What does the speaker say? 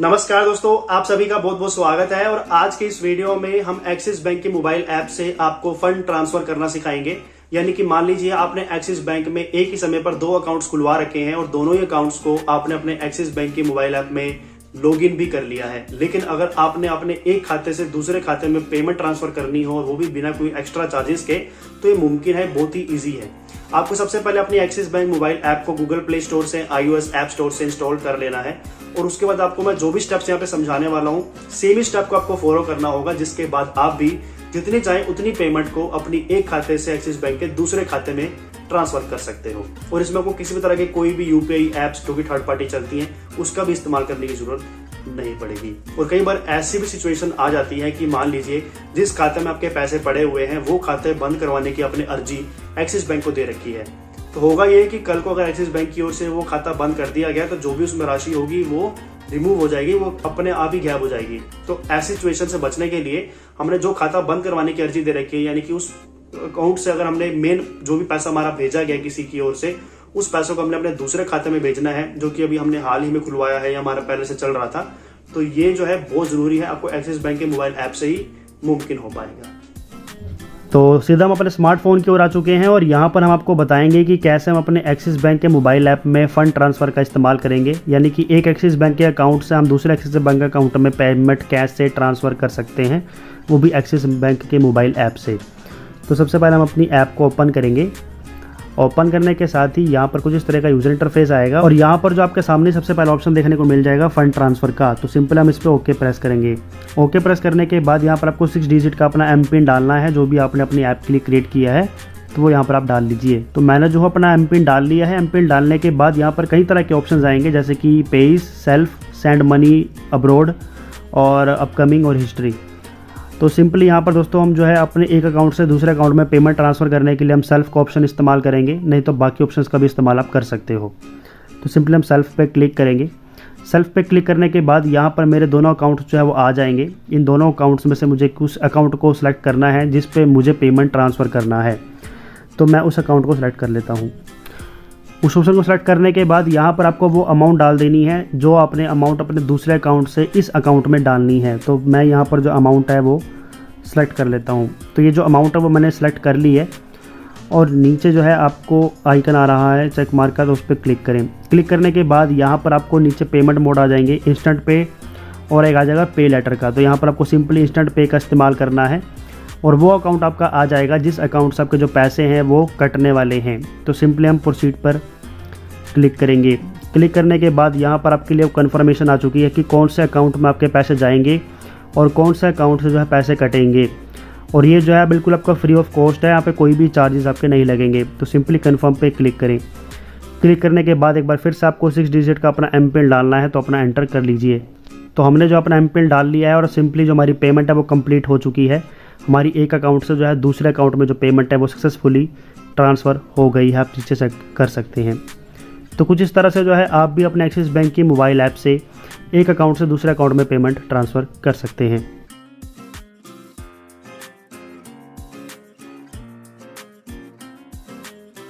नमस्कार दोस्तों, आप सभी का बहुत बहुत स्वागत है। और आज के इस वीडियो में हम एक्सिस बैंक के मोबाइल ऐप से आपको फंड ट्रांसफर करना सिखाएंगे। यानी कि मान लीजिए आपने एक्सिस बैंक में एक ही समय पर 2 अकाउंट्स खुलवा रखे हैं और दोनों ही अकाउंट्स को आपने अपने एक्सिस बैंक के मोबाइल ऐप में लॉगिन भी कर लिया है, लेकिन अगर आपने अपने एक खाते से दूसरे खाते में पेमेंट ट्रांसफर करनी हो और वो भी बिना कोई एक्स्ट्रा चार्जेस के, तो ये मुमकिन है, बहुत ही ईजी है। आपको सबसे पहले अपनी एक्सिस बैंक मोबाइल ऐप को गूगल प्ले स्टोर से, iOS ऐप स्टोर से इंस्टॉल कर लेना है और उसके बाद आपको मैं जो भी स्टेप्स यहाँ पे समझाने वाला हूँ, सेम ही स्टेप को आपको फॉलो करना होगा, जिसके बाद आप भी जितनी चाहे उतनी पेमेंट को अपनी एक खाते से एक्सिस बैंक के दूसरे खाते में ट्रांसफर कर सकते हो। और इसमें आपको किसी भी तरह के कोई भी यूपीआई ऐप्स जो कि थर्ड पार्टी चलती हैं उसका भी इस्तेमाल करने की जरूरत नहीं पड़ेगी। और कई बार ऐसी भी सिचुएशन आ जाती है कि मान लीजिए जिस खाते में आपके पैसे पड़े हुए हैं वो खाते बंद करवाने की आपने अर्जी एक्सिस बैंक को दे रखी है, तो होगा ये कि कल को अगर एक्सिस बैंक की ओर से वो खाता बंद कर दिया गया तो जो भी उसमें राशि होगी वो रिमूव हो जाएगी, वो अपने आप ही गायब हो जाएगी। तो ऐसी सिचुएशन से बचने के लिए हमने जो खाता बंद करवाने की अर्जी दे रखी है, यानी कि उस अकाउंट से अगर हमने मेन जो भी पैसा हमारा भेजा गया किसी की ओर से, उस पैसों को हमने अपने दूसरे खाते में भेजना है, जो कि अभी हमने हाल ही में खुलवाया है या हमारा पहले से चल रहा था। तो ये जो है बहुत जरूरी है, आपको एक्सिस बैंक के मोबाइल ऐप से ही मुमकिन हो पाएगा। तो सीधा हम अपने स्मार्टफोन की ओर आ चुके हैं और यहाँ पर हम आपको बताएंगे कि कैसे हम अपने एक्सिस बैंक के मोबाइल ऐप में फ़ंड ट्रांसफ़र का इस्तेमाल करेंगे। यानी कि एक एक्सिस बैंक के अकाउंट से हम दूसरे एक्सिस बैंक अकाउंट में पेमेंट कैश से ट्रांसफ़र कर सकते हैं, वो भी एक्सिस बैंक के मोबाइल ऐप से। तो सबसे पहले हम अपनी ऐप को ओपन करेंगे। ओपन करने के साथ ही यहाँ पर कुछ इस तरह का यूज़र इंटरफेस आएगा और यहाँ पर जो आपके सामने सबसे पहला ऑप्शन देखने को मिल जाएगा फ़ंड ट्रांसफ़र का। तो सिंपल हम इस पर ओके प्रेस करेंगे। ओके प्रेस करने के बाद यहाँ पर आपको 6 डिजिट का अपना एम पिन डालना है, जो भी आपने अपनी ऐप के लिए क्रिएट किया है, तो वो यहाँ पर आप डाल लीजिए। तो मैंने जो अपना एम पिन डाल लिया है। एम पिन डालने के बाद यहाँ पर कई तरह के ऑप्शन आएंगे, जैसे कि page, self, send money abroad और अपकमिंग और हिस्ट्री। तो सिंपली यहाँ पर दोस्तों हम जो है अपने एक अकाउंट से दूसरे अकाउंट में पेमेंट ट्रांसफ़र करने के लिए हम सेल्फ का ऑप्शन इस्तेमाल करेंगे, नहीं तो बाकी ऑप्शंस का भी इस्तेमाल आप कर सकते हो। तो सिंपली हम सेल्फ पे क्लिक करेंगे। सेल्फ पे क्लिक करने के बाद यहाँ पर मेरे दोनों अकाउंट्स जो है वो आ जाएंगे। इन दोनों अकाउंट्स में से मुझे उस अकाउंट को सिलेक्ट करना है जिस पे मुझे पेमेंट ट्रांसफ़र करना है, तो मैं उस अकाउंट को सिलेक्ट कर लेता हूँ। उस ऑप्शन को सिलेक्ट करने के बाद यहाँ पर आपको वो अमाउंट डाल देनी है जो आपने अमाउंट अपने दूसरे अकाउंट से इस अकाउंट में डालनी है। तो मैं यहाँ पर जो अमाउंट है वो सेलेक्ट कर लेता हूँ। तो ये जो अमाउंट है वो मैंने सेलेक्ट कर ली है और नीचे जो है आपको आइकन आ रहा है चेक मार्क का, तो उस पर क्लिक करें। क्लिक करने के बाद यहाँ पर आपको नीचे पेमेंट मोड आ जाएंगे, इंस्टेंट पे और एक आ जाएगा पे लेटर का। तो यहाँ पर आपको सिंपली इंस्टेंट पे का इस्तेमाल करना है और वो अकाउंट आपका आ जाएगा जिस अकाउंट से आपके जो पैसे हैं वो कटने वाले हैं। तो सिंपली हम प्रोसीड पर क्लिक करेंगे। क्लिक करने के बाद यहाँ पर आपके लिए कन्फर्मेशन आ चुकी है कि कौन से अकाउंट में आपके पैसे जाएंगे और कौन से अकाउंट से जो है पैसे कटेंगे। और ये जो है बिल्कुल आपका फ्री ऑफ कॉस्ट है, यहाँ पे कोई भी चार्जेस आपके नहीं लगेंगे। तो सिंपली कन्फर्म पे क्लिक करें। क्लिक करने के बाद एक बार फिर से आपको 6 डिजिट का अपना एम पिन डालना है, तो अपना एंटर कर लीजिए। तो हमने जो अपना एम पिन डाल लिया है और सिंपली जो हमारी पेमेंट है वो कंप्लीट हो चुकी है। हमारी एक अकाउंट से जो है दूसरे अकाउंट में जो पेमेंट है वो सक्सेसफुली ट्रांसफ़र हो गई है, आप नीचे से कर सकते हैं। तो कुछ इस तरह से जो है आप भी अपने एक्सिस बैंक की मोबाइल ऐप से एक अकाउंट से दूसरे अकाउंट में पेमेंट ट्रांसफ़र कर सकते हैं।